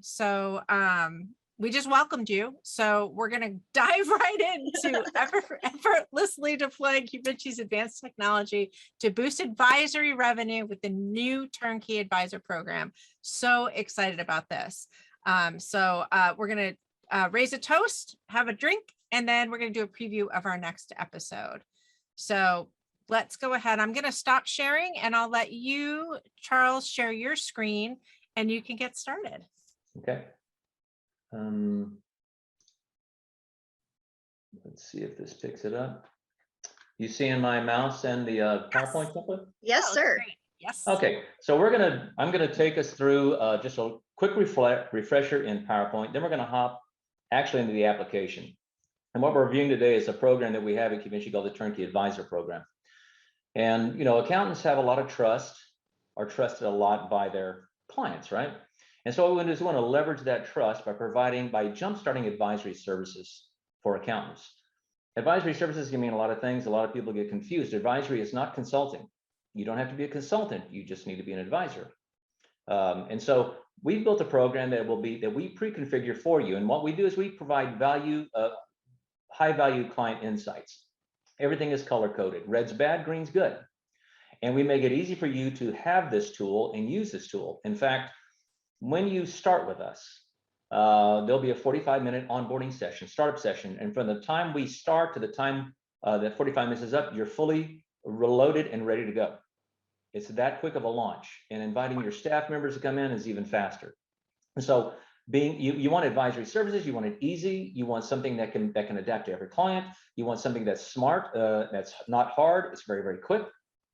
So we just welcomed you. So we're going to dive right into effortlessly deploying Qvinci's advanced technology to boost advisory revenue with the new Turnkey Advisor program. So excited about this. We're going to raise a toast, have a drink, and then we're going to do a preview of our next episode. So let's go ahead. I'm going to stop sharing and I'll let you, Charles, share your screen and you can get started. Okay. Let's see if this picks it up. You seeing my mouse and the PowerPoint template? Yes, sir. Great. Yes. Okay, so I'm gonna take us through just a quick refresher in PowerPoint. Then we're gonna hop actually into the application. And what we're reviewing today is a program that we have at Qvinci called the Turnkey Advisor Program. And accountants have a lot of trust, are trusted a lot by their clients, right? And so what we want to do is we want to leverage that trust by jumpstarting advisory services for accountants. Advisory services can mean a lot of things. A lot of people get confused. Advisory is not consulting. You don't have to be a consultant. You just need to be an advisor. And so we've built a program that we pre-configure for you. And what we do is we provide high value client insights. Everything is color coded. Red's bad, green's good. And we make it easy for you to have this tool and use this tool. In fact, when you start with us, there'll be a 45-minute onboarding session, startup session. And from the time we start to the time that 45 minutes is up, you're fully reloaded and ready to go. It's that quick of a launch. And inviting your staff members to come in is even faster. And so you want advisory services, you want it easy, you want something that can adapt to every client, you want something that's smart, that's not hard, it's very, very quick,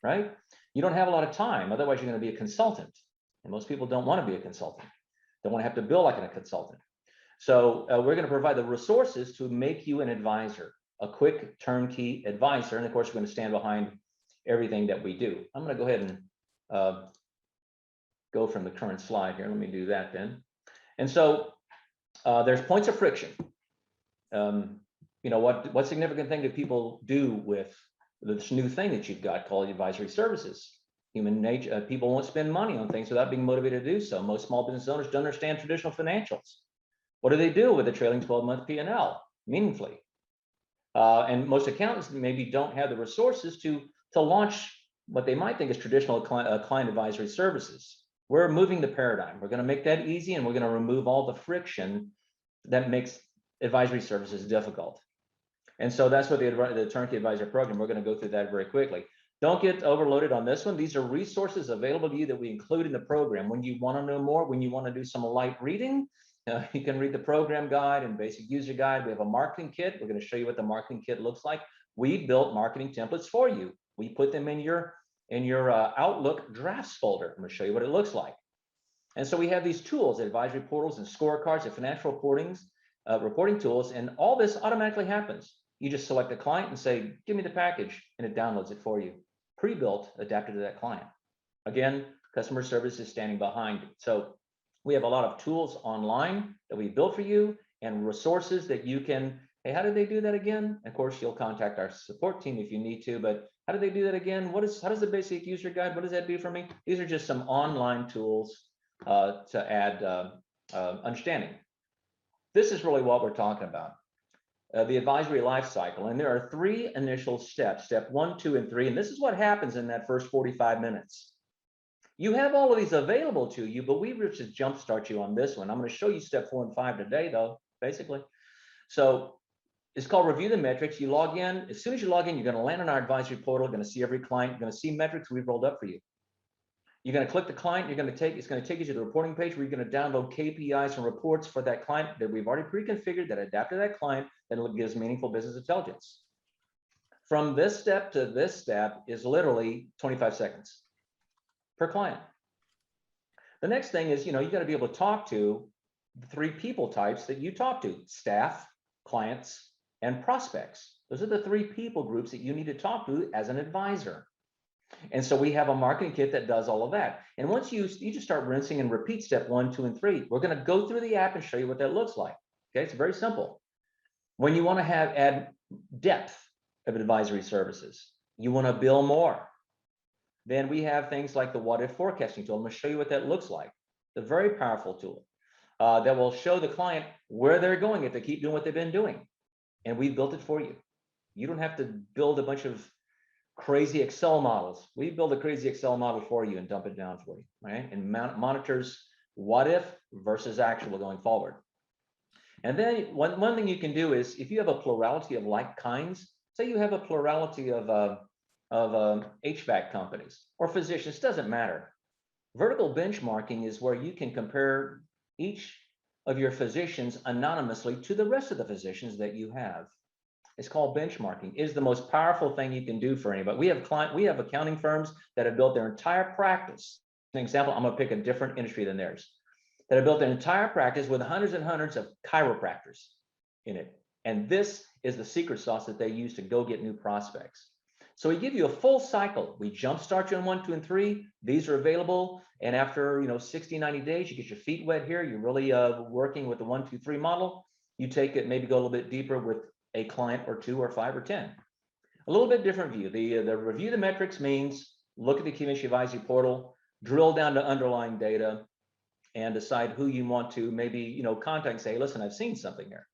right? You don't have a lot of time, otherwise you're going to be a consultant. And most people don't want to be a consultant. They want to have to bill like a consultant. So we're going to provide the resources to make you an advisor, a quick turnkey advisor. And of course, we're going to stand behind everything that we do. I'm going to go ahead and go from the current slide here. Let me do that then. And so there's points of friction. What significant thing do people do with this new thing that you've got called advisory services? Human nature, people won't spend money on things without being motivated to do so. Most small business owners don't understand traditional financials. What do they do with a trailing 12-month P&L meaningfully? And most accountants maybe don't have the resources to launch what they might think is traditional client advisory services. We're moving the paradigm. We're going to make that easy, and we're going to remove all the friction that makes advisory services difficult. And so that's what the Turnkey Advisor Program, we're going to go through that very quickly. Don't get overloaded on this one. These are resources available to you that we include in the program. When you want to know more, when you want to do some light reading, you can read the program guide and basic user guide. We have a marketing kit. We're going to show you what the marketing kit looks like. We built marketing templates for you. We put them in your Outlook drafts folder. I'm going to show you what it looks like. And so we have these tools, advisory portals and scorecards and financial reporting tools, and all this automatically happens. You just select the client and say, give me the package, and it downloads it for you. Pre-built, adapted to that client. Again, customer service is standing behind it. So we have a lot of tools online that we built for you and resources that you can, hey, how did they do that again? Of course, you'll contact our support team if you need to, but how do they do that again? How does the basic user guide, what does that do for me? These are just some online tools to add understanding. This is really what we're talking about. The advisory life cycle. And there are 3 initial steps, step 1, 2, and 3. And this is what happens in that first 45 minutes. You have all of these available to you, but we just jumpstart you on this one. I'm going to show you step 4 and 5 today, though, basically. So it's called review the metrics. You log in. As soon as you log in, you're going to land on our advisory portal. You're going to see every client. You're going to see metrics we've rolled up for you. You're going to click the client. It's going to take you to the reporting page where you're going to download KPIs and reports for that client that we've already pre-configured that adapt to that client that gives meaningful business intelligence. From this step to this step is literally 25 seconds per client. The next thing is, you got to be able to talk to the 3 people types that you talk to: staff, clients, and prospects. Those are the 3 people groups that you need to talk to as an advisor. And so we have a marketing kit that does all of that. And once you just start rinsing and repeat step 1, 2, and 3, we're going to go through the app and show you what that looks like. Okay, it's very simple. When you want to add depth of advisory services, you want to bill more, then we have things like the what if forecasting tool. I'm going to show you what that looks like. It's a very powerful tool. that will show the client where they're going if they keep doing what they've been doing. And we built it for you. You don't have to build a bunch of crazy Excel models. We build a crazy Excel model for you and dump it down for you, right? And monitors what if versus actual going forward. And then one thing you can do is, if you have a plurality of like kinds, say you have a plurality of HVAC companies or physicians, doesn't matter. Vertical benchmarking is where you can compare each of your physicians anonymously to the rest of the physicians that you have. It's called benchmarking. It is the most powerful thing you can do for anybody. We have accounting firms that have built their entire practice. An example, I'm going to pick a different industry than theirs, that have built their entire practice with hundreds and hundreds of chiropractors in it. And this is the secret sauce that they use to go get new prospects. So we give you a full cycle. We jumpstart you on 1, 2, and 3. These are available. And after 60, 90 days, you get your feet wet here. You're really working with the 1, 2, 3 model. You take it, maybe go a little bit deeper with a client or 2 or 5 or 10. A little bit different view. The review the metrics means look at the Qvinci advisory portal, drill down to underlying data, and decide who you want to maybe contact and say, listen, I've seen something here.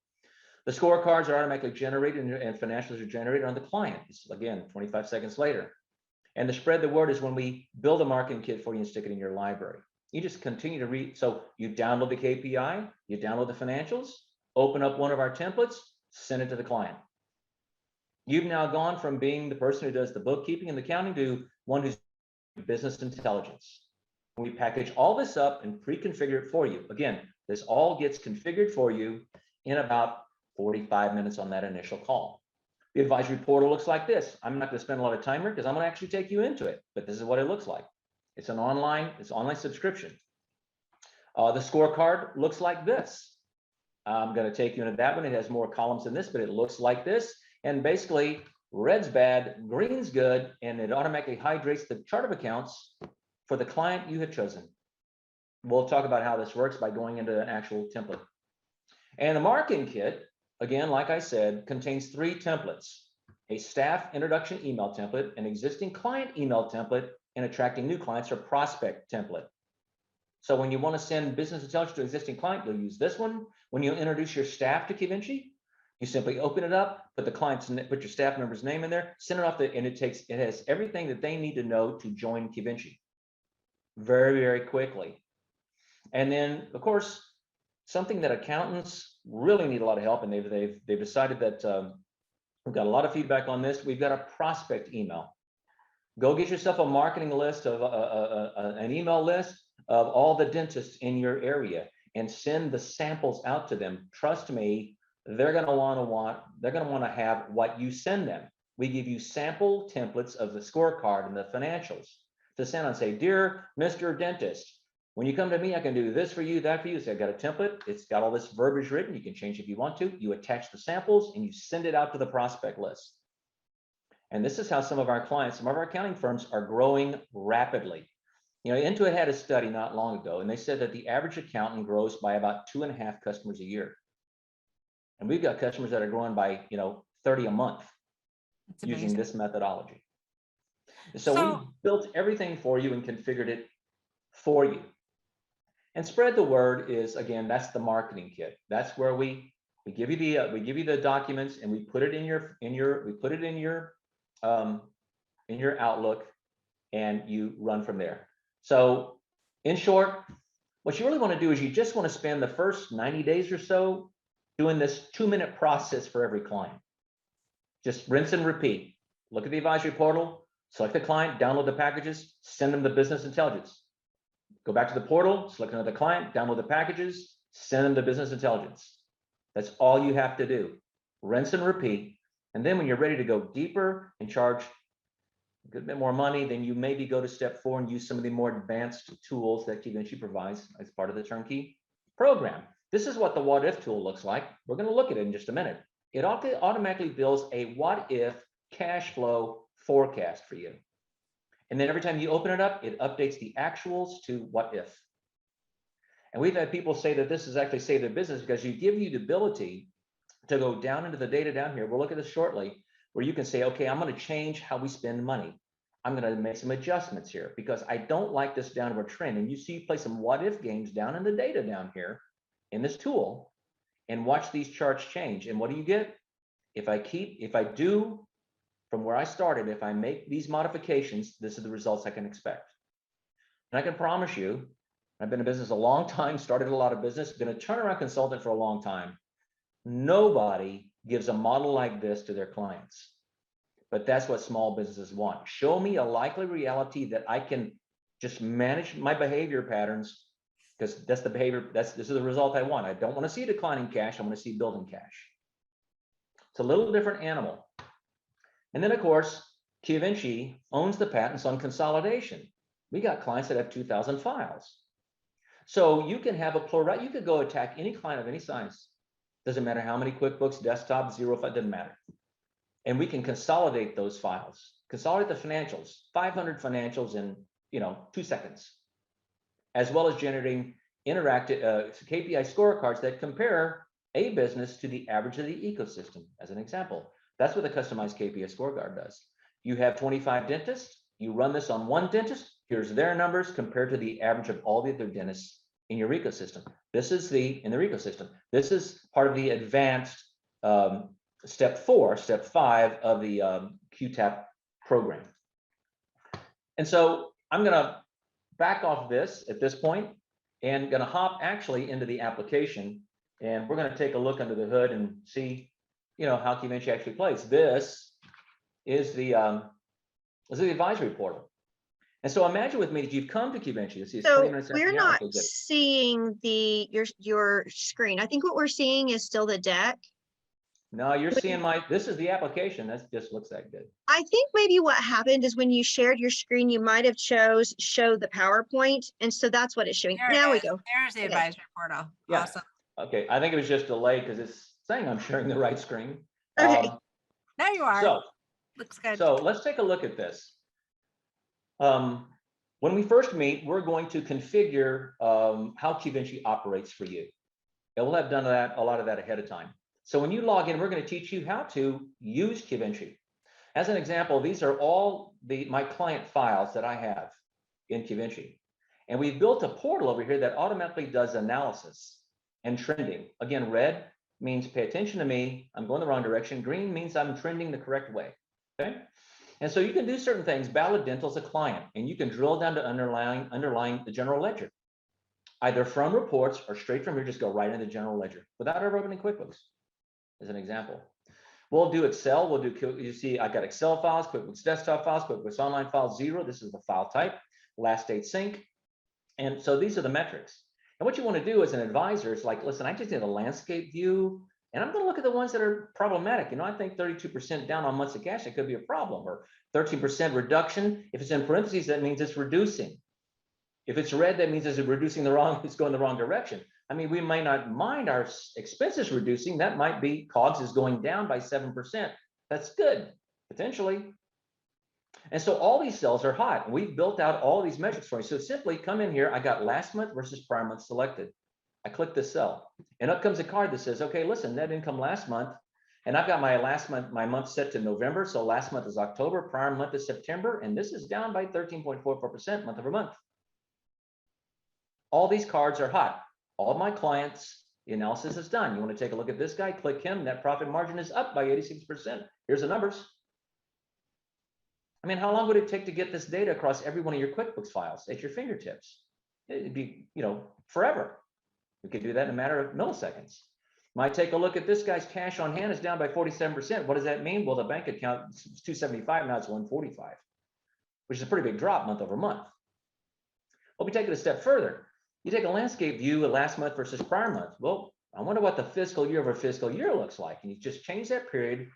The scorecards are automatically generated and financials are generated on the client. It's, again, 25 seconds later. And the spread the word is when we build a marketing kit for you and stick it in your library. You just continue to read. So you download the KPI, you download the financials, open up one of our templates, send it to the client. You've now gone from being the person who does the bookkeeping and the accounting to one who's business intelligence. We package all this up and pre-configure it for you. Again, this all gets configured for you in about 45 minutes on that initial call. The advisory portal looks like this. I'm not going to spend a lot of time here because I'm going to actually take you into it, but this is what it looks like. It's online subscription. The scorecard looks like this. I'm going to take you into that one. It has more columns than this, but it looks like this. And basically, red's bad, green's good, and it automatically hydrates the chart of accounts for the client you have chosen. We'll talk about how this works by going into an actual template. And the marketing kit, again, like I said, contains 3 templates: a staff introduction email template, an existing client email template, and attracting new clients or prospect template. So when you want to send business intelligence to an existing client, you'll use this one. When you introduce your staff to Qvinci, you simply open it up, put your staff member's name in there, send it off, and it has everything that they need to know to join Qvinci very, very quickly. And then, of course, something that accountants really need a lot of help, and they've decided that we've got a lot of feedback on this. We've got a prospect email. Go get yourself a marketing list of an email list of all the dentists in your area and send the samples out to them. Trust me, they're going to want to have what you send them. We give you sample templates of the scorecard and the financials to send and say, dear Mr. Dentist, when you come to me, I can do this for you, that for you. So I've got a template. It's got all this verbiage written. You can change if you want to. You attach the samples and you send it out to the prospect list. And this is how some of our clients, some of our accounting firms are growing rapidly. Intuit had a study not long ago, and they said that the average accountant grows by about 2.5 customers a year. And we've got customers that are growing by 30 a month using this methodology. So we built everything for you and configured it for you. And spread the word is, again, that's the marketing kit. That's where we give you the documents and we put it in your Outlook, and you run from there. So in short, what you really want to do is you just want to spend the first 90 days or so doing this 2-minute process for every client. Just rinse and repeat. Look at the advisory portal, select the client, download the packages, send them the business intelligence. Go back to the portal, select another client, download the packages, send them the business intelligence. That's all you have to do. Rinse and repeat. And then when you're ready to go deeper and charge a good bit more money, then you maybe go to step 4 and use some of the more advanced tools that Qvinci provides as part of the Turnkey program. This is what the what if tool looks like. We're going to look at it in just a minute. It automatically builds a what if cash flow forecast for you. And then every time you open it up, it updates the actuals to what if. And we've had people say that this has actually saved their business because you give you the ability to go down into the data down here. We'll look at this shortly, where you can say, okay, I'm going to change how we spend money. I'm going to make some adjustments here because I don't like this downward trend. And you see you play some what if games down in the data down here in this tool and watch these charts change. And what do you get? If I do from where I started, if I make these modifications, this is the results I can expect. And I can promise you, I've been in business a long time, started a lot of business, been a turnaround consultant for a long time. Nobody gives a model like this to their clients. But that's what small businesses want. Show me a likely reality that I can just manage my behavior patterns, because that's the behavior, this is the result I want. I don't want to see declining cash, I want to see building cash. It's a little different animal. And then of course, Qvinci owns the patents on consolidation. We got clients that have 2,000 files. So you can have a plural, you could go attack any client of any size. Doesn't matter how many QuickBooks, desktop, zero, doesn't matter. And we can consolidate those files, consolidate the financials, 500 financials in 2 seconds, as well as generating interactive KPI scorecards that compare a business to the average of the ecosystem, as an example. That's what the customized KPI scorecard does. You have 25 dentists, you run this on one dentist, here's their numbers compared to the average of all the other dentists in your ecosystem. This is in their ecosystem. This is part of the advanced step 5 of the QTAP program. And so I'm gonna back off this at this point and gonna hop actually into the application, and we're gonna take a look under the hood and see, how Qvinci actually plays. This is the advisory portal. And so imagine with me that you've come to Qvinci. So we're not seeing your screen. I think what we're seeing is still the deck. No, you're seeing this is the application. That just looks that good. I think maybe what happened is when you shared your screen, you might have show the PowerPoint. And so that's what it's showing. Now we go. There's the advisory portal. Yeah. Awesome. Okay. I think it was just delayed because it's saying I'm sharing the right screen. Okay. Now you are. So looks good. So let's take a look at this. When we first meet, we're going to configure how Qvinci operates for you. And we'll have done a lot of that ahead of time. So when you log in, we're going to teach you how to use Qvinci. As an example, these are all my client files that I have in Qvinci. And we've built a portal over here that automatically does analysis and trending. Again, red means pay attention to me, I'm going the wrong direction. Green means I'm trending the correct way. Okay. And so you can do certain things. Ballad Dental is a client, and you can drill down to underlying the general ledger, either from reports or straight from here, just go right into the general ledger without ever opening QuickBooks, as an example. We'll do Excel. We'll do, you see, I've got Excel files, QuickBooks desktop files, QuickBooks online files 0. This is the file type, last date sync. And so these are the metrics. And what you want to do as an advisor is like, listen, I just need a landscape view. And I'm going to look at the ones that are problematic. I think 32% down on months of cash, it could be a problem, or 13% reduction. If it's in parentheses, that means it's reducing. If it's red, that means it's reducing it's going the wrong direction. We might not mind our expenses reducing. That might be COGS is going down by 7%. That's good, potentially. And so all these cells are hot. We've built out all these metrics for you. So simply come in here. I got last month versus prior month selected. I click this cell, and up comes a card that says, okay, listen, net income last month. And I've got my month set to November. So last month is October, prior month is September. And this is down by 13.44% month over month. All these cards are hot. All of my clients, the analysis is done. You want to take a look at this guy, click him, net profit margin is up by 86%. Here's the numbers. How long would it take to get this data across every one of your QuickBooks files at your fingertips? It'd be, forever. We could do that in a matter of milliseconds. Might take a look at this guy's cash on hand is down by 47%. What does that mean? Well, the bank account is 275, now it's 145, which is a pretty big drop month over month. Well, we take it a step further. You take a landscape view of last month versus prior month. Well, I wonder what the fiscal year over fiscal year looks like. And you just change that period.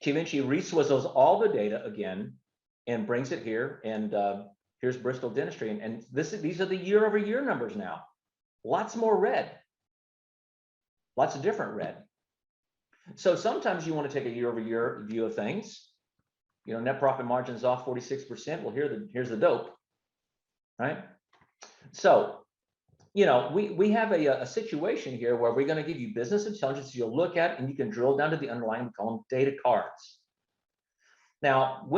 Qvinci reswizzles all the data again and brings it here. And here's Bristol Dentistry. And these are the year over year numbers now. Lots more red. Lots of different red. So sometimes you want to take a year over year view of things. Net profit margin is off 46%. Well, here's the dope, right? So, we have a situation here where we're going to give you business intelligence you'll look at, and you can drill down to the underlying, we call them data cards. Now,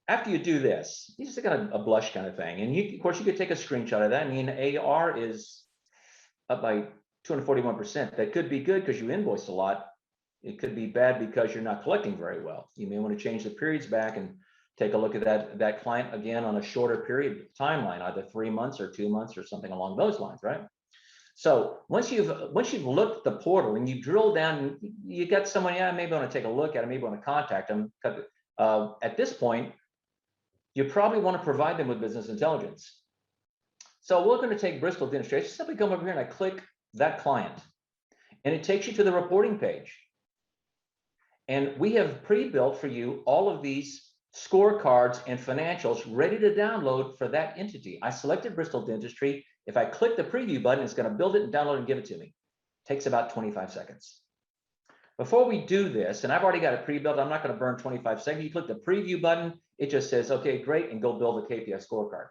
after you do this, you just got a blush kind of thing. And of course, you could take a screenshot of that. AR is up by 241%. That could be good because you invoice a lot. It could be bad because you're not collecting very well. You may want to change the periods back and take a look at that client again on a shorter period timeline, either 3 months or 2 months or something along those lines, right? So once you've looked at the portal and you drill down, you got someone, yeah, maybe want to take a look at it, maybe want to contact them. At this point, you probably want to provide them with business intelligence. So we're going to take Bristol Dentistry. I just simply come over here and I click that client, and it takes you to the reporting page. And we have pre-built for you all of these scorecards and financials ready to download for that entity. I selected Bristol Dentistry. If I click the preview button, it's going to build it and download and give it to me. It takes about 25 seconds. Before we do this, and I've already got it pre-built, I'm not going to burn 25 seconds. You click the preview button, it just says, okay, great, and go build a KPI scorecard.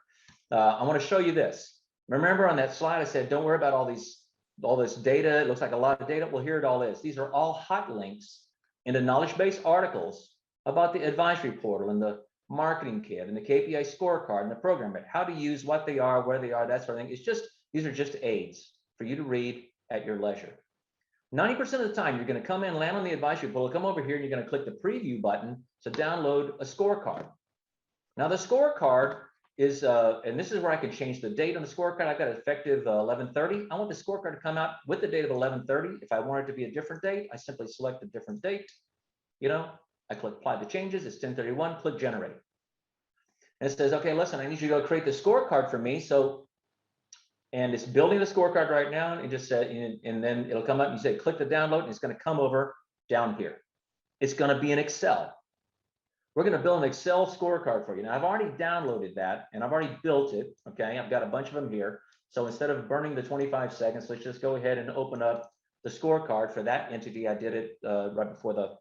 I want to show you this. Remember on that slide, I said, don't worry about all this data. It looks like a lot of data. Well, here it all is. These are all hot links into knowledge-based articles about the advisory portal and the marketing kit and the KPI scorecard and the program, but how to use, what they are, where they are, that sort of thing. It's just, these are just aids for you to read at your leisure. 90% of the time, you're going to come in, land on the advisory portal, come over here, and you're going to click the preview button to download a scorecard. Now, the scorecard is, and this is where I can change the date on the scorecard. I've got effective 11/30. I want the scorecard to come out with the date of 11/30. If I want it to be a different date, I simply select a different date. You know, I click apply the changes. It's 10/31. Click generate. And it says, okay, listen, I need you to go create the scorecard for me. So, and it's building the scorecard right now. And it just said, and then it'll come up and you say, click the download, and it's going to come over down here. It's going to be in Excel. We're going to build an Excel scorecard for you. Now, I've already downloaded that and I've already built it. Okay. I've got a bunch of them here. So instead of burning the 25 seconds, let's just go ahead and open up the scorecard for that entity. I did it right before the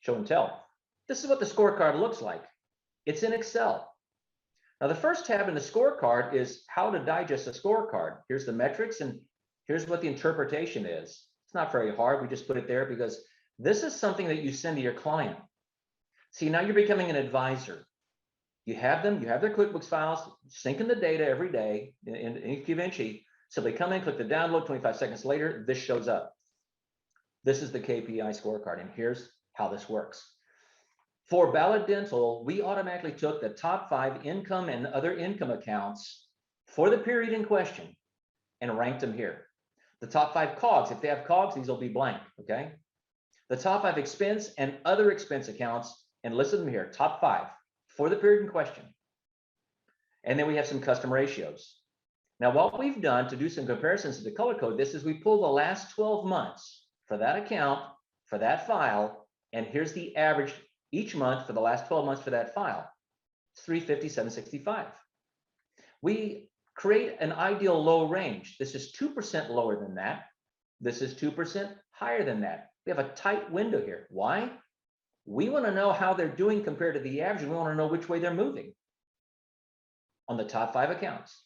show and tell. This is what the scorecard looks like. It's in Excel. Now, the first tab in the scorecard is how to digest a scorecard. Here's the metrics and here's what the interpretation is. It's not very hard. We just put it there because this is something that you send to your client. See, now you're becoming an advisor. You have them, you have their QuickBooks files, syncing the data every day in Qvinci. So they come in, click the download, 25 seconds later, this shows up. This is the KPI scorecard, and here's how this works. For Ballot Dental, we automatically took the top 5 income and other income accounts for the period in question and ranked them here. The top 5 COGS, if they have COGS, these will be blank, okay? The top 5 expense and other expense accounts, and listed them here, top 5 for the period in question. And then we have some custom ratios. Now, what we've done to do some comparisons to the color code, this is we pull the last 12 months for that account, for that file, and here's the average each month for the last 12 months for that file. It's 350, 765. We create an ideal low range. This is 2% lower than that. This is 2% higher than that. We have a tight window here. Why? We want to know how they're doing compared to the average. We want to know which way they're moving on the top 5 accounts.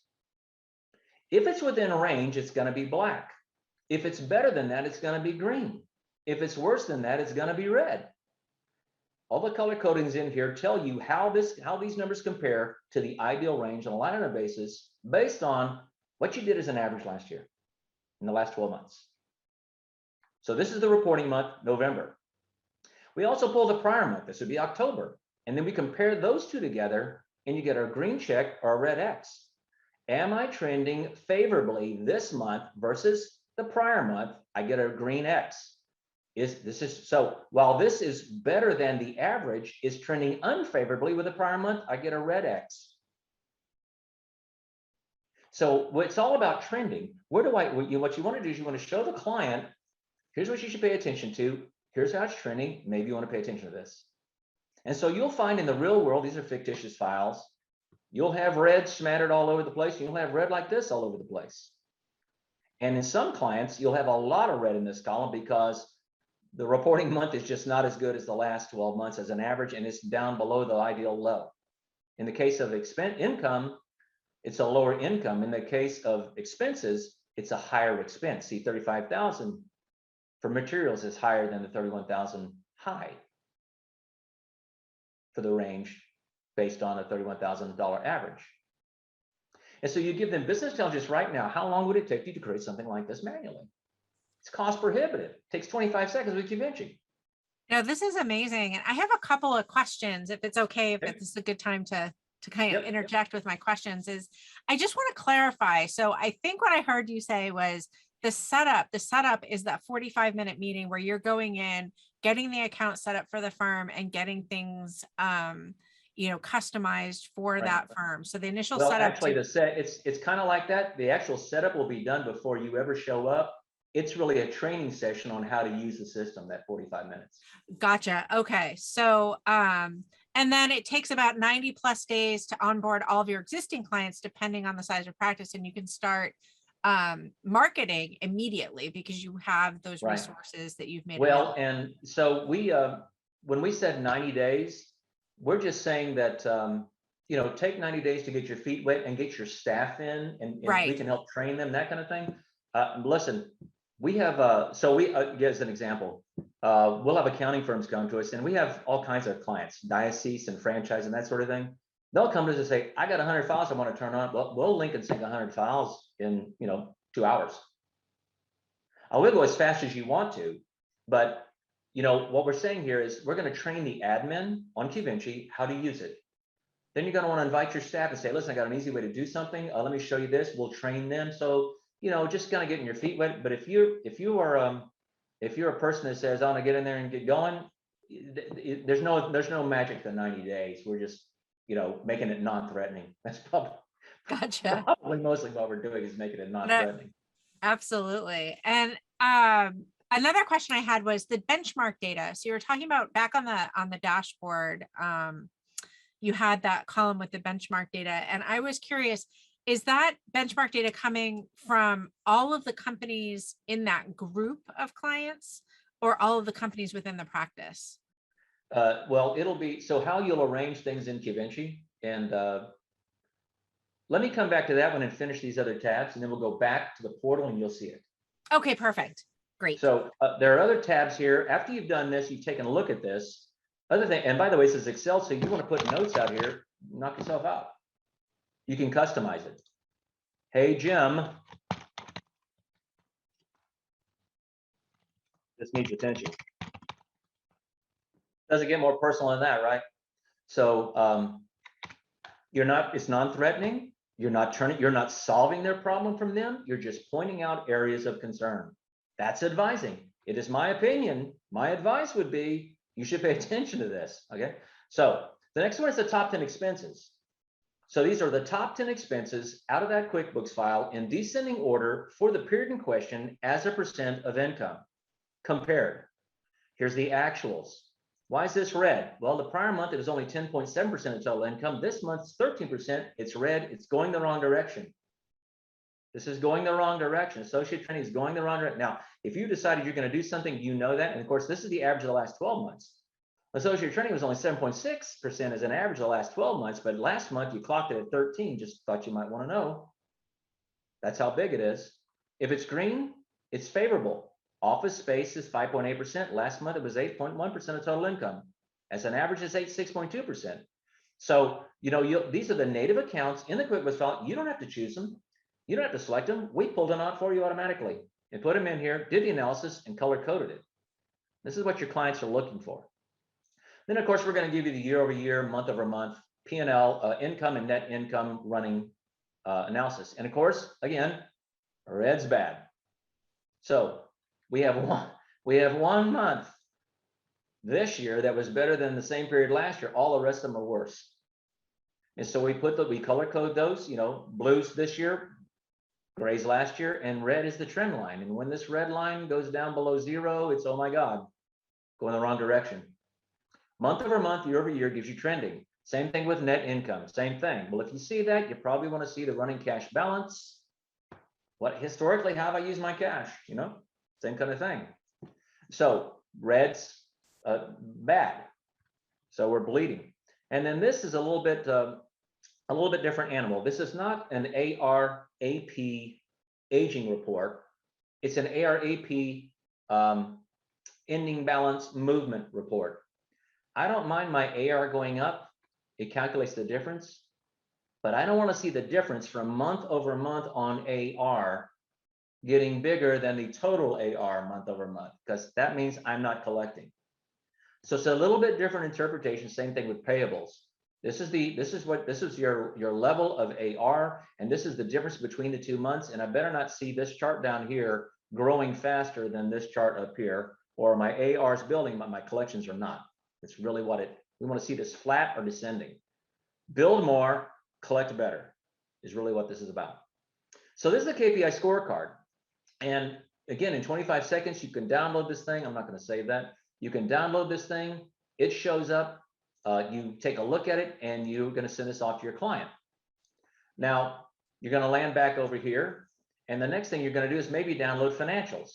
If it's within a range, it's going to be black. If it's better than that, it's going to be green. If it's worse than that, it's going to be red. All the color codings in here tell you how these numbers compare to the ideal range on a line item basis based on what you did as an average last year in the last 12 months. So this is the reporting month, November. We also pull the prior month. This would be October. And then we compare those two together and you get a green check or a red X. Am I trending favorably this month versus the prior month? I get a green X. So while this is better than the average, is trending unfavorably with the prior month, I get a red X. So it's all about trending. What you want to do is you want to show the client, here's what you should pay attention to. Here's how it's trending. Maybe you want to pay attention to this. And so you'll find in the real world, these are fictitious files. You'll have red smattered all over the place. You'll have red like this all over the place. And in some clients, you'll have a lot of red in this column because the reporting month is just not as good as the last 12 months as an average, and it's down below the ideal low. In the case of income, it's a lower income. In the case of expenses, it's a higher expense. See, 35,000 for materials is higher than the 31,000 high for the range based on a $31,000 average. And so you give them business intelligence right now. How long would it take you to create something like this manually? It's cost prohibitive. It takes 25 seconds with Qvinci. Now, this is amazing. And I have a couple of questions, if it's okay, if Okay. it's a good time to kind of Yep. interject with my questions. Is I just want to clarify. So I think what I heard you say was the setup is that 45-minute meeting where you're going in, getting the account set up for the firm and getting things customized for Right. that firm. So the initial Well, setup actually, it's kind of like that. The actual setup will be done before you ever show up. It's really a training session on how to use the system, that 45 minutes. Gotcha. Okay. So, and then it takes about 90 plus days to onboard all of your existing clients, depending on the size of practice. And you can start marketing immediately because you have those Right. resources that you've made Well, available. and so when we said 90 days, we're just saying that, take 90 days to get your feet wet and get your staff in, and we Right. can help train them, that kind of thing. Listen, we have, as an example, we'll have accounting firms come to us, and we have all kinds of clients, diocese and franchise and that sort of thing. They'll come to us and say, I got 100 files I want to turn on. Well, we'll link and sync 100 files in, 2 hours. We'll go as fast as you want to, but what we're saying here is we're going to train the admin on Qvinci how to use it. Then you're going to want to invite your staff and say, listen, I got an easy way to do something. Let me show you this. We'll train them. So, just kind of getting your feet wet. But if you are a person that says, I want to get in there and get going, there's no magic to 90 days. We're just, making it non-threatening. That's probably mostly what we're doing is making it non-threatening. Absolutely. And another question I had was the benchmark data. So you were talking about back on the dashboard, you had that column with the benchmark data. And I was curious, is that benchmark data coming from all of the companies in that group of clients or all of the companies within the practice? Well, it'll be, so how you'll arrange things in Qvinci, and let me come back to that one and finish these other tabs, and then we'll go back to the portal and you'll see it. Okay, perfect. Great. So there are other tabs here. After you've done this, you've taken a look at this. Other thing, and by the way, this is Excel, so you want to put notes out here, knock yourself out. You can customize it. Hey, Jim. This needs attention. Doesn't get more personal than that, right? So it's non-threatening. You're not solving their problem from them. You're just pointing out areas of concern. That's advising. It is my opinion. My advice would be you should pay attention to this. Okay. So the next one is the top 10 expenses. So these are the top 10 expenses out of that QuickBooks file in descending order for the period in question as a % of income compared. Here's the actuals. Why is this red? Well, the prior month it was only 10.7% of total income. This month's 13%. It's red. It's going the wrong direction. This is going the wrong direction. Associate training is going the wrong direction. Now, if you decided you're going to do something, you know that. And of course, this is the average of the last 12 months. Associate training was only 7.6% as an average of the last 12 months. But last month you clocked it at 13. Just thought you might want to know. That's how big it is. If it's green, it's favorable. Office space is 5.8%. Last month it was 8.1% of total income. As an average, it's 6.2%. So, these are the native accounts in the QuickBooks file. You don't have to choose them. You don't have to select them. We pulled them out for you automatically and put them in here, did the analysis, and color coded it. This is what your clients are looking for. Then, of course, we're going to give you the year-over-year, month-over-month P&L, income and net income running analysis. And of course, again, red's bad. So we have one month this year that was better than the same period last year. All the rest of them are worse. And so we color code those, blues this year, grays last year, and red is the trend line. And when this red line goes down below 0, it's, oh my God, going the wrong direction. Month over month, year over year gives you trending. Same thing with net income, same thing. Well, if you see that, you probably want to see the running cash balance. What historically, how have I used my cash? Same kind of thing. So red's bad. So we're bleeding. And then this is a little bit different animal. This is not an AR/AP aging report. It's an AR/AP ending balance movement report. I don't mind my AR going up. It calculates the difference. but I don't want to see the difference from month over month on AR getting bigger than the total AR month over month, because that means I'm not collecting. So it's a little bit different interpretation. Same thing with payables. This is your level of AR, and this is the difference between the 2 months. And I better not see this chart down here growing faster than this chart up here, or my AR is building, but my collections are not. It's really we want to see this flat or descending. Build more, collect better is really what this is about. So this is the KPI scorecard. And again, in 25 seconds, you can download this thing. I'm not going to save that. You can download this thing. It shows up. You take a look at it, and you're going to send this off to your client. Now, you're going to land back over here. And the next thing you're going to do is maybe download financials.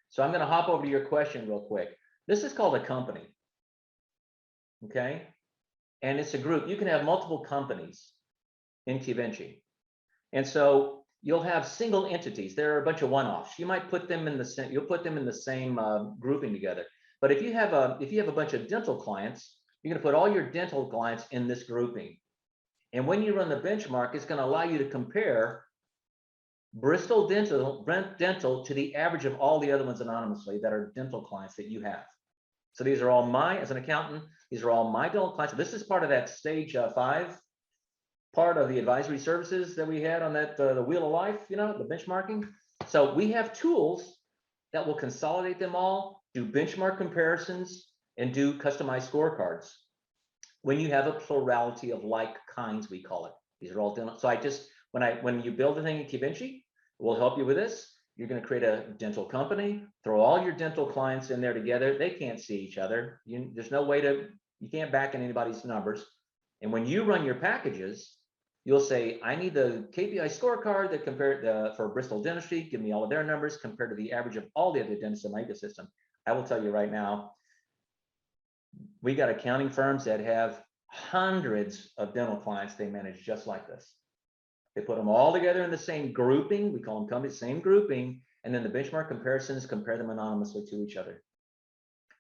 So I'm going to hop over to your question real quick. This is called a company. Okay. And it's a group. You can have multiple companies in Qvinci. And so you'll have single entities. There are a bunch of one-offs. You might put them in the same, you'll put them in the same grouping together. But if you have a bunch of dental clients, you're going to put all your dental clients in this grouping. And when you run the benchmark, it's going to allow you to compare Bristol Dental to the average of all the other ones anonymously that are dental clients that you have. So these are all as an accountant, these are all my dental clients. This is part of that stage 5 part of the advisory services that we had on that, the wheel of life, the benchmarking. So we have tools that will consolidate them all, do benchmark comparisons, and do customized scorecards. When you have a plurality of like kinds, we call it. These are all dental. So when you build a thing in Qvinci, we'll help you with this. You're going to create a dental company, throw all your dental clients in there together. They can't see each other. There's no way you can't back in anybody's numbers. And when you run your packages, you'll say, I need the KPI scorecard that compared for Bristol Dentistry, give me all of their numbers compared to the average of all the other dentists in my ecosystem. I will tell you right now, we got accounting firms that have hundreds of dental clients they manage just like this. They put them all together in the same grouping. We call them companies, same grouping. And then the benchmark comparisons compare them anonymously to each other.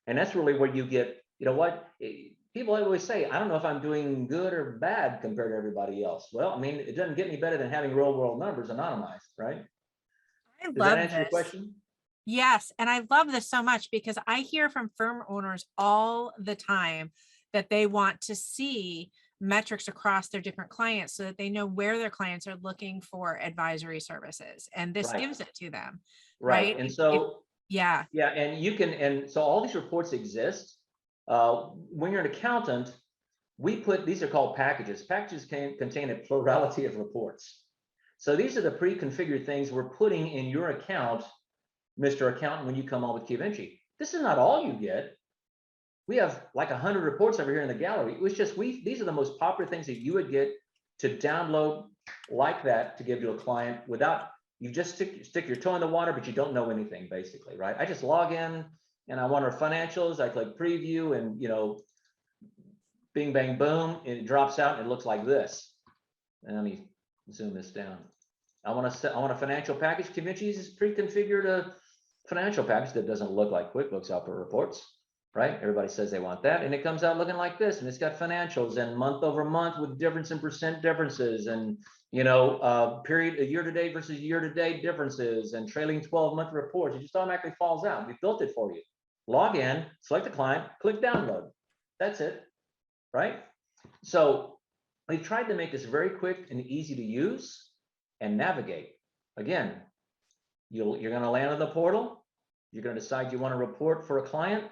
And that's really where you get, people always say, I don't know if I'm doing good or bad compared to everybody else. Well, I mean, it doesn't get any better than having real world numbers anonymized, right? I Does love that answer your this. question? Yes. And I love this so much because I hear from firm owners all the time that they want to see metrics across their different clients so that they know where their clients are looking for advisory services. And this Right. gives it to them. Right. Right. And so, yeah. Yeah. And so all these reports exist. When you're an accountant, these are called packages. Packages can contain a plurality of reports. So these are the pre-configured things we're putting in your account, Mr. Accountant, when you come on with Qvinci. This is not all you get. We have like 100 reports over here in the gallery. It was just, these are the most popular things that you would get to download like that to give to a client without, you just stick your toe in the water, but you don't know anything basically, right? I just log in and I want our financials. I click preview and, bing, bang, boom, and it drops out and it looks like this. And let me zoom this down. I want a financial package. Qvinci is pre-configured a financial package that doesn't look like QuickBooks Output Reports, right? Everybody says they want that. And it comes out looking like this. And it's got financials and month over month with difference in percent differences and, period, year to date versus year to date differences and trailing 12-month reports. It just automatically falls out. We built it for you. Log in, select the client, click download. That's it, right? So we've tried to make this very quick and easy to use and navigate. Again, you're going to land on the portal. You're going to decide you want to report for a client.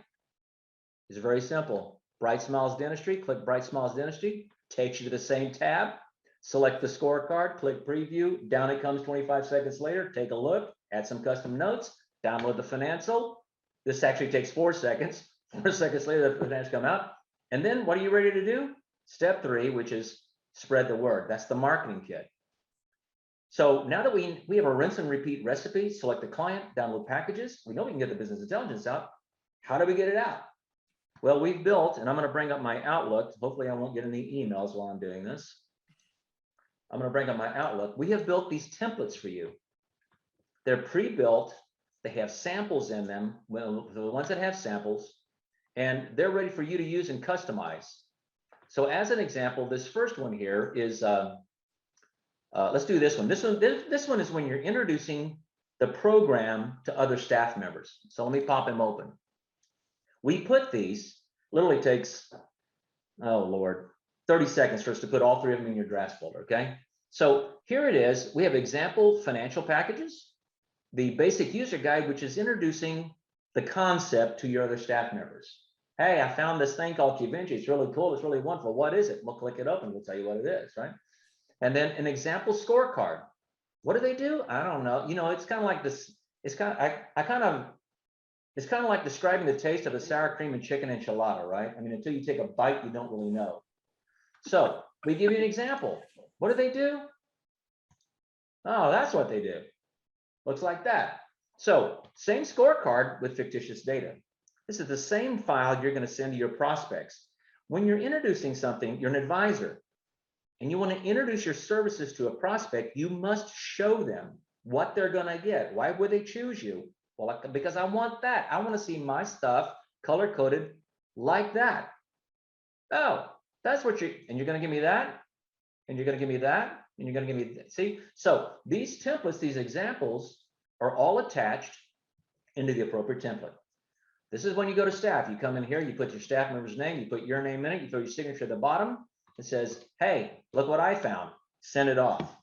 It's very simple. Bright Smiles Dentistry, click Bright Smiles Dentistry, takes you to the same tab, select the scorecard, click preview, down it comes 25 seconds later, take a look, add some custom notes, download the financial. This actually takes 4 seconds. 4 seconds later, the financials come out. And then what are you ready to do? Step 3, which is spread the word. That's the marketing kit. So now that we have a rinse and repeat recipe, select the client, download packages. We know we can get the business intelligence out. How do we get it out? Well, we've built, and I'm going to bring up my Outlook. Hopefully I won't get any emails while I'm doing this. I'm going to bring up my Outlook. We have built these templates for you. They're pre-built. They have samples in them, well, the ones that have samples, and they're ready for you to use and customize. So as an example, this first one here is, let's do this one. This one is when you're introducing the program to other staff members. So let me pop them open. We put these, literally takes, oh Lord, 30 seconds for us to put all three of them in your drafts folder, okay? So here it is. We have example financial packages, the basic user guide, which is introducing the concept to your other staff members. Hey, I found this thing called Qvinci. It's really cool. It's really wonderful. What is it? We'll click it up and we'll tell you what it is, right? And then an example scorecard. What do they do? I don't know. You know, it's kind of like this. It's kind of, it's kind of like describing the taste of a sour cream and chicken enchilada, right? I mean, until you take a bite, you don't really know. So we give you an example. What do they do? Oh, that's what they do. Looks like that. So same scorecard with fictitious data. This is the same file you're going to send to your prospects. When you're introducing something, you're an advisor, and you want to introduce your services to a prospect, you must show them what they're going to get. Why would they choose you? Well, because I want that. I want to see my stuff color-coded like that. Oh, that's what and you're going to give me that, and you're going to give me that, and you're going to give me that. See, so these templates, these examples are all attached into the appropriate template. This is when you go to staff. You come in here, you put your staff member's name, you put your name in it, you throw your signature at the bottom. It says, hey, look what I found. Send it off.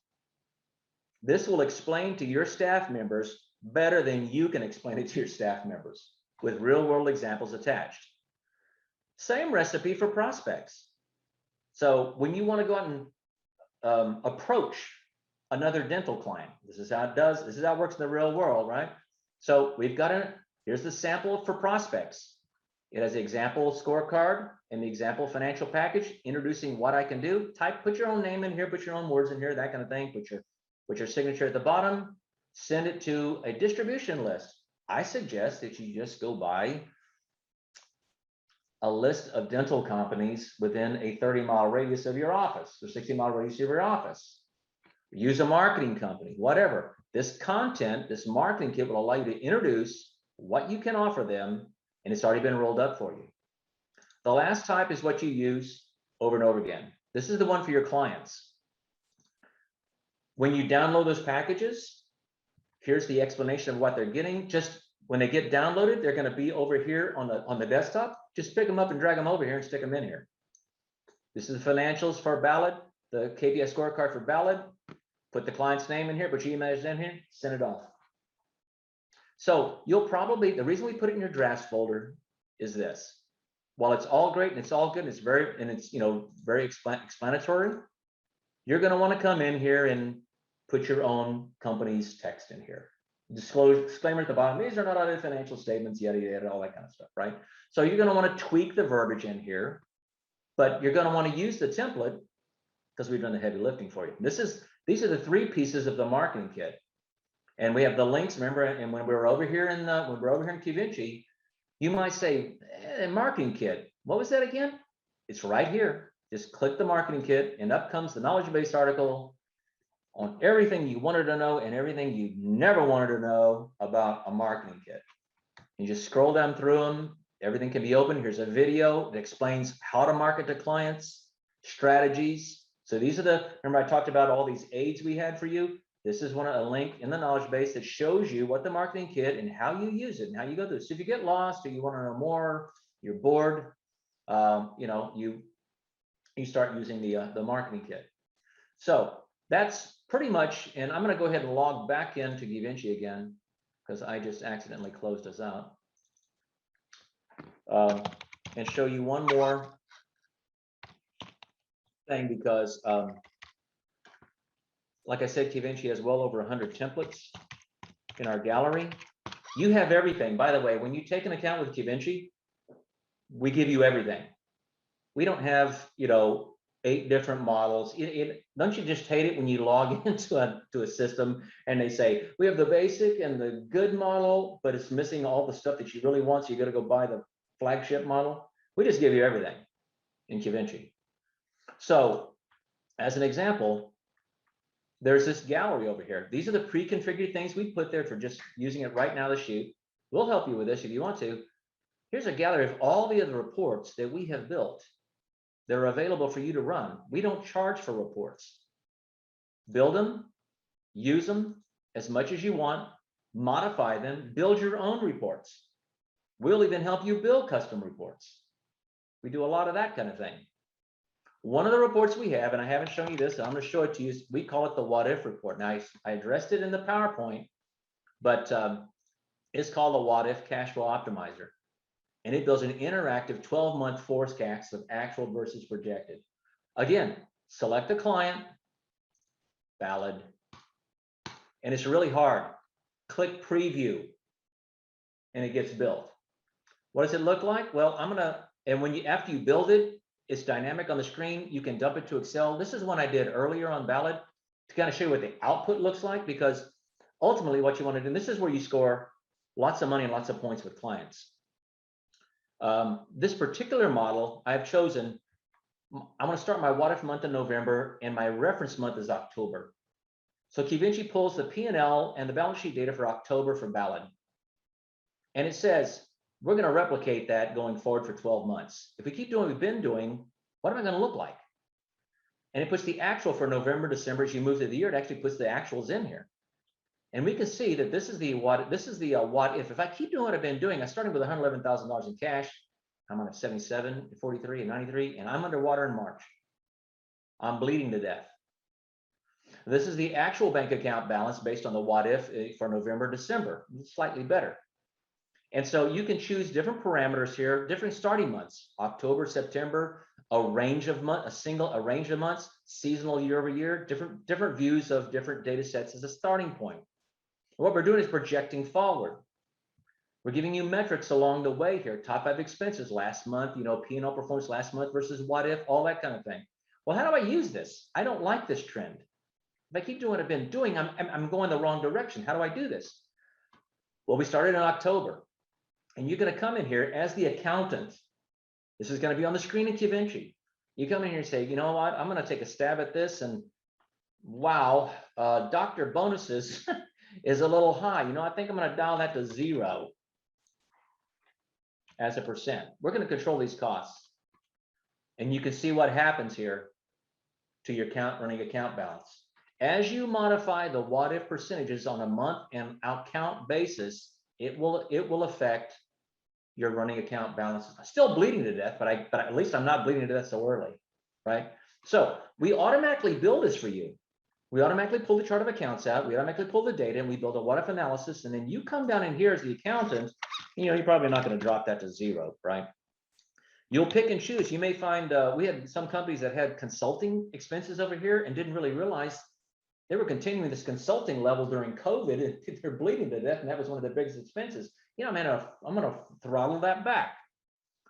This will explain to your staff members better than you can explain it to your staff members, with real world examples attached. Same recipe for prospects. So when you want to go out and approach another dental client, this is how it does. This is how it works in the real world, right? So we've got here's the sample for prospects. It has the example scorecard and the example financial package introducing what I can do. Put your own name in here, put your own words in here, that kind of thing. Put your signature at the bottom. Send it to a distribution list. I suggest that you just go buy a list of dental companies within a 30-mile radius of your office or 60-mile radius of your office. Use a marketing company, whatever. This content, this marketing kit will allow you to introduce what you can offer them, and it's already been rolled up for you. The last type is what you use over and over again. This is the one for your clients. When you download those packages, here's the explanation of what they're getting. Just when they get downloaded, they're going to be over here on the desktop. Just pick them up and drag them over here and stick them in here. This is the financials for Ballad, the KPI scorecard for Ballad. Put the client's name in here, put your email in here, send it off. So you'll probably, the reason we put it in your drafts folder is this. While it's all great and it's all good, and it's very explanatory, you're going to want to come in here and put your own company's text in here. Disclaimer at the bottom, these are not other financial statements, yada, yada, all that kind of stuff, right? So you're going to want to tweak the verbiage in here, but you're going to want to use the template because we've done the heavy lifting for you. These are the three pieces of the marketing kit. And we have the links, remember, and when we're over here in Qvinci, you might say, marketing kit, what was that again? It's right here. Just click the marketing kit and up comes the knowledge base article on everything you wanted to know and everything you never wanted to know about a marketing kit. You just scroll down through them. Everything can be open. Here's a video that explains how to market to clients, strategies. So these are remember I talked about all these aids we had for you. This is a link in the knowledge base that shows you what the marketing kit and how you use it and how you go through it. So if you get lost or you want to know more, you're bored, you start using the marketing kit. So that's pretty much, and I'm going to go ahead and log back into Qvinci again because I just accidentally closed us out, and show you one more thing because like I said, Qvinci has well over 100 templates in our gallery. You have everything. By the way, when you take an account with Qvinci, we give you everything. We don't have, 8 different models. Don't you just hate it when you log into a system and they say, we have the basic and the good model, but it's missing all the stuff that you really want, so you got to go buy the flagship model? We just give you everything in Qvinci. So as an example, there's this gallery over here. These are the pre-configured things we put there for just using it right now to shoot. We'll help you with this if you want to. Here's a gallery of all the other reports that we have built that are available for you to run. We don't charge for reports. Build them, use them as much as you want, modify them, build your own reports. We'll even help you build custom reports. We do a lot of that kind of thing. One of the reports we have, and I haven't shown you this, I'm going to show it to you, we call it the what if report. Now, I addressed it in the PowerPoint, but it's called the what if cash flow optimizer. And it builds an interactive 12-month forecast of actual versus projected. Again, select a client, valid. And it's really hard. Click preview and it gets built. What does it look like? Well, after you build it, it's dynamic on the screen. You can dump it to Excel. This is one I did earlier on Valid to kind of show you what the output looks like, because ultimately what you want to do, and this is where you score lots of money and lots of points with clients. This particular model I've chosen, I want to start my what if month in November and my reference month is October. So Qvinci pulls the P&L and the balance sheet data for October for Valid. And it says, we're going to replicate that going forward for 12 months. If we keep doing what we've been doing, what am I going to look like? And it puts the actual for November, December. As you move through the year, it actually puts the actuals in here. And we can see that this is the what if. If I keep doing what I've been doing, I started with $111,000 in cash. I'm on at 77, 43, and 93, and I'm underwater in March. I'm bleeding to death. This is the actual bank account balance based on the what if for November, December. It's slightly better. And so you can choose different parameters here, different starting months, October, September, a range of months, a range of months, seasonal year over year, different views of different data sets as a starting point. What we're doing is projecting forward. We're giving you metrics along the way here, top 5 expenses last month, P&L performance last month versus what if, all that kind of thing. Well, how do I use this? I don't like this trend. If I keep doing what I've been doing, I'm going the wrong direction. How do I do this? Well, we started in October. And you're going to come in here as the accountant. This is going to be on the screen in Qvinci. You come in here and say, you know what, I'm going to take a stab at this. And wow, doctor bonuses is a little high. I think I'm going to dial that to 0 as a percent. We're going to control these costs. And you can see what happens here to your running account balance. As you modify the what if percentages on a month and account basis, it will affect your running account balance. I'm still bleeding to death, but at least I'm not bleeding to death so early, right? So we automatically build this for you. We automatically pull the chart of accounts out. We automatically pull the data and we build a what if analysis. And then you come down in here as the accountant, you're probably not going to drop that to 0, right? You'll pick and choose. You may find, we had some companies that had consulting expenses over here and didn't really realize they were continuing this consulting level during COVID, and they're bleeding to death, and that was one of their biggest expenses. I'm going to throttle that back.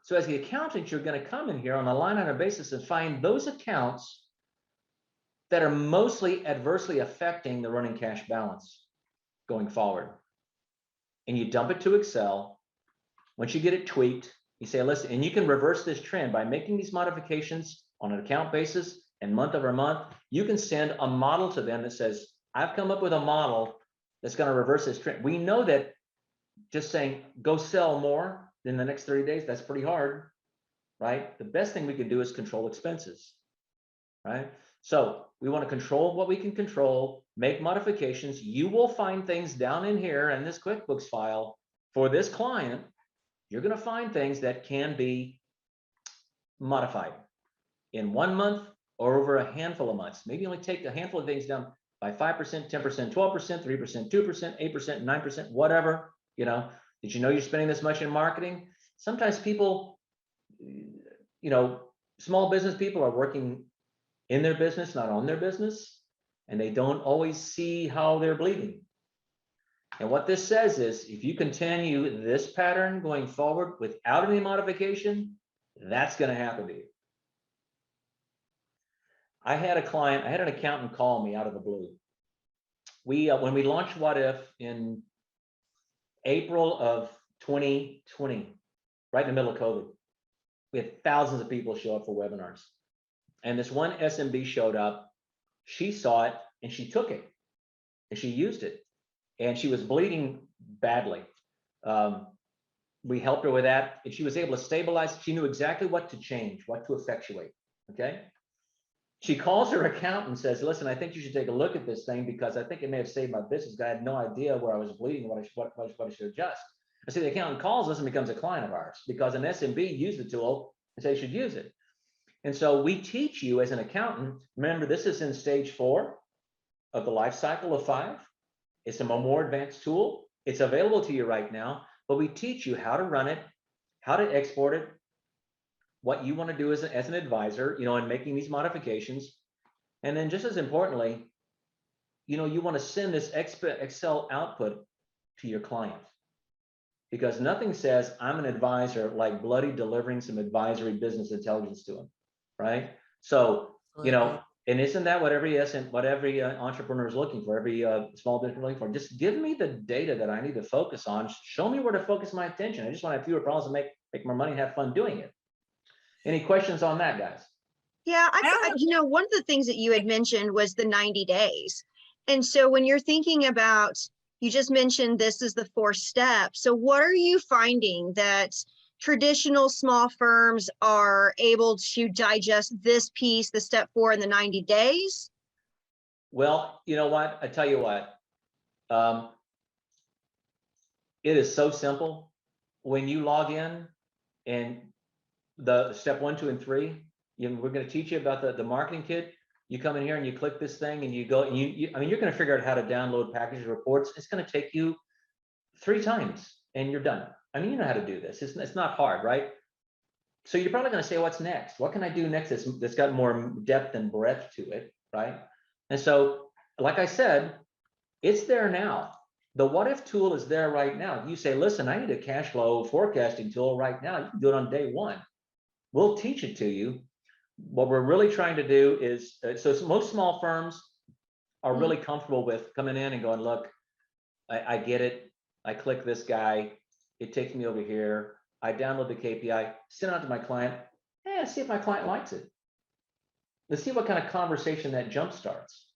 So as the accountant, you're going to come in here on a line item basis and find those accounts that are mostly adversely affecting the running cash balance going forward. And you dump it to Excel. Once you get it tweaked, you say, listen, and you can reverse this trend by making these modifications on an account basis and month over month. You can send a model to them that says, I've come up with a model that's going to reverse this trend. We know that just saying, go sell more in the next 30 days, that's pretty hard, right? The best thing we can do is control expenses, right? So we want to control what we can control, make modifications. You will find things down in here in this QuickBooks file for this client. You're going to find things that can be modified in 1 month or over a handful of months. Maybe only take a handful of things down by 5%, 10%, 12%, 3%, 2%, 8%, 9%, whatever. Did you know you're spending this much in marketing? Sometimes people, small business people are working in their business, not on their business, and they don't always see how they're bleeding. And what this says is, if you continue this pattern going forward without any modification, that's going to happen to you. I had an accountant call me out of the blue. When we launched What If in April of 2020, right in the middle of COVID, we had thousands of people show up for webinars. And this one SMB showed up, she saw it and she took it and she used it, and she was bleeding badly. We helped her with that and she was able to stabilize. She knew exactly what to change, what to effectuate. Okay. She calls her accountant and says, listen, I think you should take a look at this thing because I think it may have saved my business. I had no idea where I was bleeding, what I should adjust. I say the accountant calls us and becomes a client of ours because an SMB used the tool and say you should use it. And so we teach you as an accountant, remember, this is in stage 4 of the life cycle of 5. It's a more advanced tool. It's available to you right now, but we teach you how to run it, how to export it, what you want to do as an advisor, in making these modifications. And then just as importantly, you want to send this Excel output to your client, because nothing says I'm an advisor like bloody delivering some advisory business intelligence to them, right? So, and isn't that what every entrepreneur is looking for, every small business looking for? Just give me the data that I need to focus on. Show me where to focus my attention. I just want to have fewer problems and make more money and have fun doing it. Any questions on that, guys? Yeah, one of the things that you had mentioned was the 90 days. And so when you're thinking about, you just mentioned this is the 4th step. So what are you finding that traditional small firms are able to digest this piece, the step 4 in the 90 days? Well, you know what? I tell you what, it is so simple. When you log in and the step 1, 2, and 3, we're going to teach you about the marketing kit. You come in here and you click this thing and you go, and you're going to figure out how to download packages, reports. It's going to take you 3 times and you're done. You know how to do this. It's not hard, right? So you're probably going to say, what's next? What can I do next that's got more depth and breadth to it, right? And so, like I said, it's there now. The what if tool is there right now. You say, listen, I need a cash flow forecasting tool right now. You can do it on day 1. We'll teach it to you. What we're really trying to do is, so most small firms are really comfortable with coming in and going, look, I get it. I click this guy. It takes me over here. I download the KPI, send it out to my client. See if my client likes it. Let's see what kind of conversation that jump starts.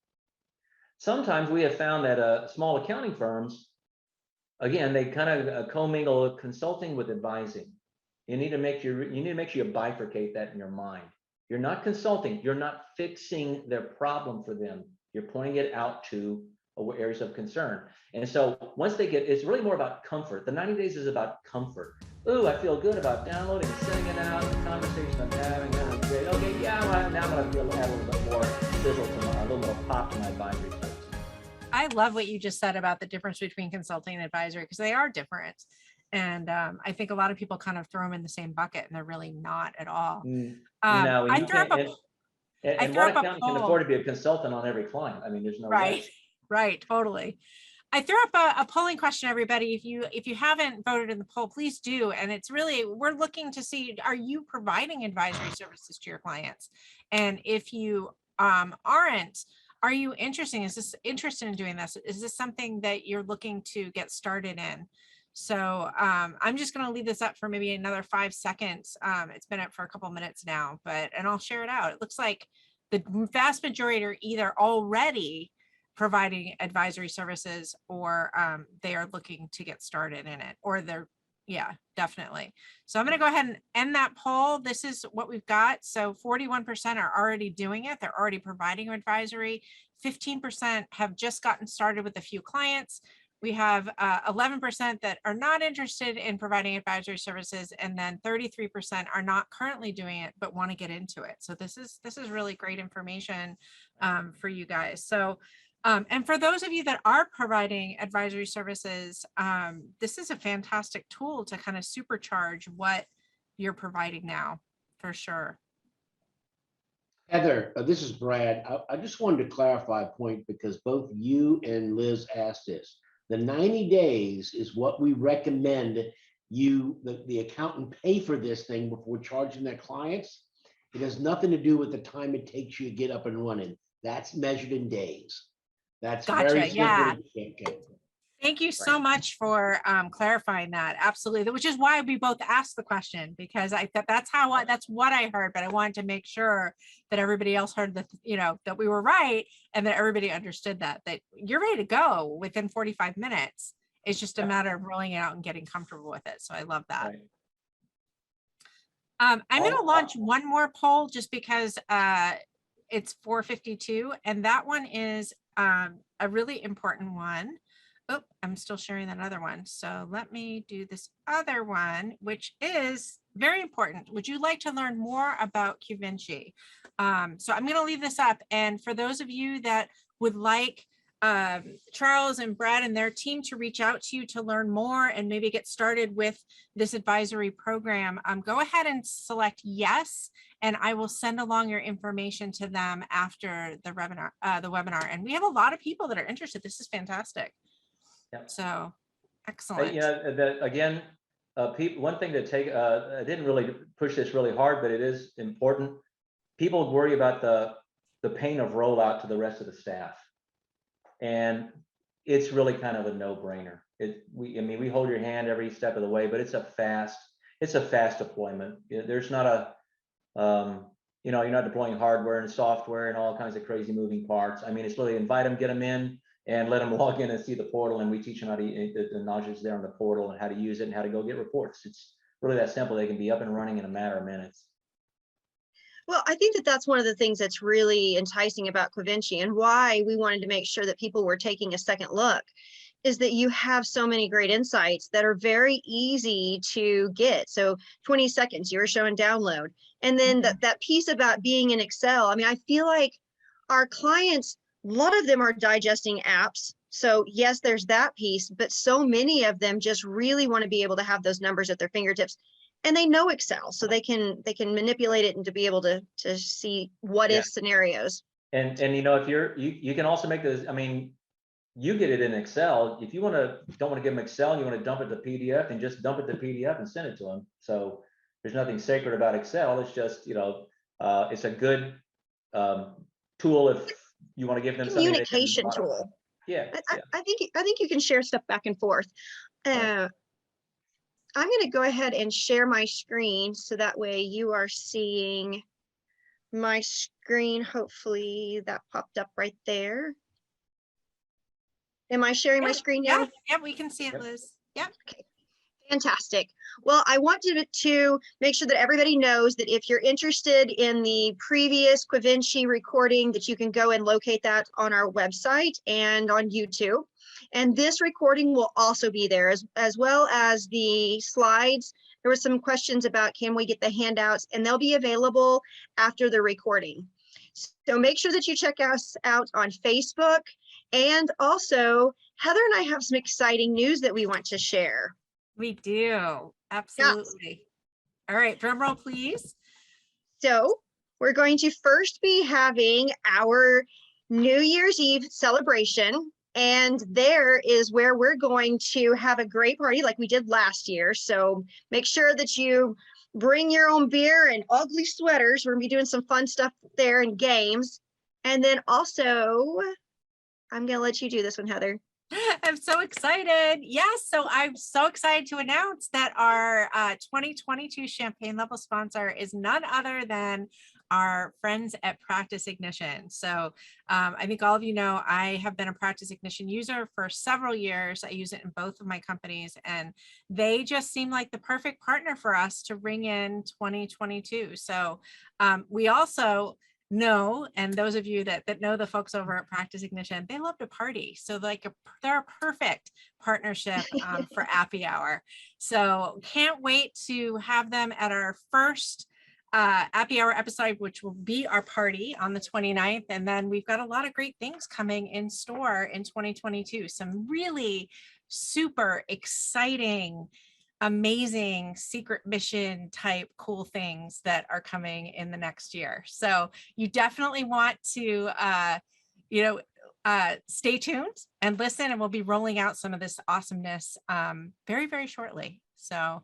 Sometimes we have found that small accounting firms, again, they kind of commingle consulting with advising. You need to make sure you bifurcate that in your mind. You're not consulting. You're not fixing their problem for them. You're pointing it out to areas of concern. And so once they it's really more about comfort. The 90 days is about comfort. Ooh, I feel good about downloading, sending it out, the conversation I'm having. Okay, yeah, now I'm going to add a little bit more sizzle to a little more pop to my advisory service. I love what you just said about the difference between consulting and advisory, because they are different. And I think a lot of people kind of throw them in the same bucket, and they're really not at all. No, I you threw up can't. And threw what up a accountant can poll. afford to be a consultant on every client? There's no way. Right, totally. I threw up a polling question, everybody. If you haven't voted in the poll, please do. And it's really, we're looking to see, are you providing advisory services to your clients? And if you aren't, are you interested in doing this? Is this something that you're looking to get started in? So I'm just going to leave this up for maybe another 5 seconds. It's been up for a couple minutes now, and I'll share it out. It looks like the vast majority are either already providing advisory services, or they are looking to get started in it, or definitely. So I'm going to go ahead and end that poll. This is what we've got. So 41% are already doing it. They're already providing advisory. 15% have just gotten started with a few clients. We have 11% that are not interested in providing advisory services, and then 33% are not currently doing it but want to get into it. So this is really great information for you guys. So and for those of you that are providing advisory services, this is a fantastic tool to kind of supercharge what you're providing now, for sure. Heather, this is Brad. I just wanted to clarify a point, because both you and Liz asked this. The 90 days is what we recommend the accountant pay for this thing before charging their clients. It has nothing to do with the time it takes you to get up and running. That's measured in days. That's gotcha. very Yeah. simple. Thank you so much for clarifying that. Absolutely. Which is why we both asked the question, because that's what I heard, but I wanted to make sure that everybody else heard that, that we were right, and that everybody understood that you're ready to go within 45 minutes. It's just a matter of rolling it out and getting comfortable with it. So I love that. I'm going to Oh, launch one more poll just because it's 4:52, and that one is a really important one. Oh, I'm still sharing that other one. So let me do this other one, which is very important. Would you like to learn more about Qvinci? So I'm going to leave this up. And for those of you that would like Charles and Brad and their team to reach out to you to learn more and maybe get started with this advisory program, go ahead and select yes, and I will send along your information to them after the webinar. And we have a lot of people that are interested. This is fantastic. Yep. So excellent. Again, people, one thing to take, I didn't really push this really hard, but it is important. People worry about the pain of rollout to the rest of the staff. And it's really kind of a no-brainer. We hold your hand every step of the way, but it's a fast deployment. There's not you're not deploying hardware and software and all kinds of crazy moving parts. I mean, it's really invite them, get them in, and let them log in and see the portal, and we teach them how to, the knowledge is there on the portal and how to use it and how to go get reports. It's really that simple. They can be up and running in a matter of minutes. Well, I think that that's one of the things that's really enticing about Qvinci, and why we wanted to make sure that people were taking a second look, is that you have so many great insights that are very easy to get. So 20 seconds, you were showing download. And then that piece about being in Excel, I mean, I feel like our clients, a lot of them are digesting apps. So yes, there's that piece, but so many of them just really want to be able to have those numbers at their fingertips. And they know Excel, so they can manipulate it and to be able to see what if scenarios. And if you can also make those, I mean, you get it in Excel. If you don't want to give them Excel and you want to dump it to PDF, and just dump it to PDF and send it to them. So there's nothing sacred about Excel. It's just, it's a good tool if you want to give them something. Communication tool. Yeah. I think you can share stuff back and forth. Right. I'm going to go ahead and share my screen so that way you are seeing my screen. Hopefully that popped up right there. Am I sharing my screen now? Yeah, we can see it, Liz. Yeah. Okay. Fantastic. Well, I wanted to make sure that everybody knows that if you're interested in the previous Qvinci recording, that you can go and locate that on our website and on YouTube. And this recording will also be there, as well as the slides. There were some questions about, can we get the handouts, and they'll be available after the recording. So make sure that you check us out on Facebook. And also, Heather and I have some exciting news that we want to share. We do. Absolutely. Yes. All right, drum roll, please. So we're going to first be having our New Year's Eve celebration. And there is where we're going to have a great party like we did last year. So make sure that you bring your own beer and ugly sweaters. We're gonna be doing some fun stuff there and games. And then also, I'm gonna let you do this one, Heather. I'm so excited. Yes, so I'm so excited to announce that our 2022 Champagne Level sponsor is none other than our friends at Practice Ignition. So I think all of you know, I have been a Practice Ignition user for several years. I use it in both of my companies, and they just seem like the perfect partner for us to ring in 2022. So we also know, and those of you that know the folks over at Practice Ignition, they love to party. So they're a perfect partnership for Appy Hour. So can't wait to have them at our first Appy Hour episode, which will be our party on the 29th. And then we've got a lot of great things coming in store in 2022. Some really super exciting, amazing secret mission type cool things that are coming in the next year. So you definitely want to, stay tuned and listen, and we'll be rolling out some of this awesomeness very, very shortly. So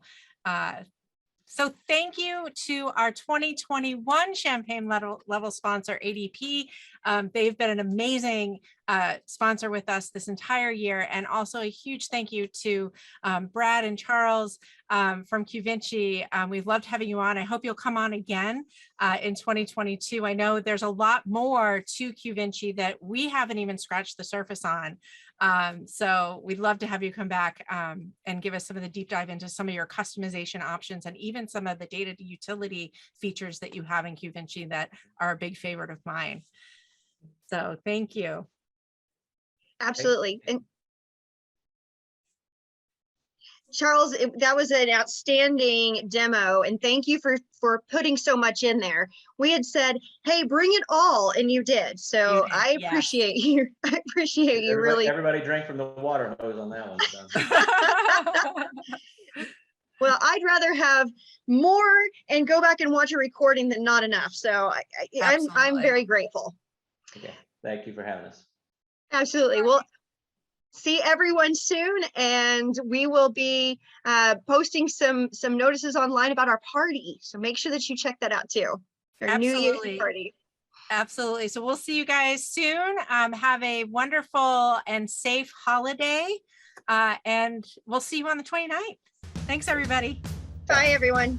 thank you to our 2021 Champagne level sponsor, ADP. They've been an amazing sponsor with us this entire year. And also a huge thank you to Brad and Charles from Qvinci. We've loved having you on. I hope you'll come on again in 2022. I know there's a lot more to Qvinci that we haven't even scratched the surface on. So we'd love to have you come back and give us some of the deep dive into some of your customization options and even some of the data utility features that you have in Qvinci that are a big favorite of mine. So thank you. Absolutely. And Charles, that was an outstanding demo, and thank you for putting so much in there. We had said, hey, bring it all, and you did. So You did, I yes. appreciate you. I appreciate you really. Everybody drank from the water hose on that one. So. Well, I'd rather have more and go back and watch a recording than not enough. So I'm Absolutely. very grateful. Okay, thank you for having us. Absolutely. Well, see everyone soon, and we will be posting some notices online about our party. So make sure that you check that out too. Our New Year's Absolutely. party. Absolutely. So we'll see you guys soon. Have a wonderful and safe holiday. And we'll see you on the 29th. Thanks, everybody. Bye, everyone.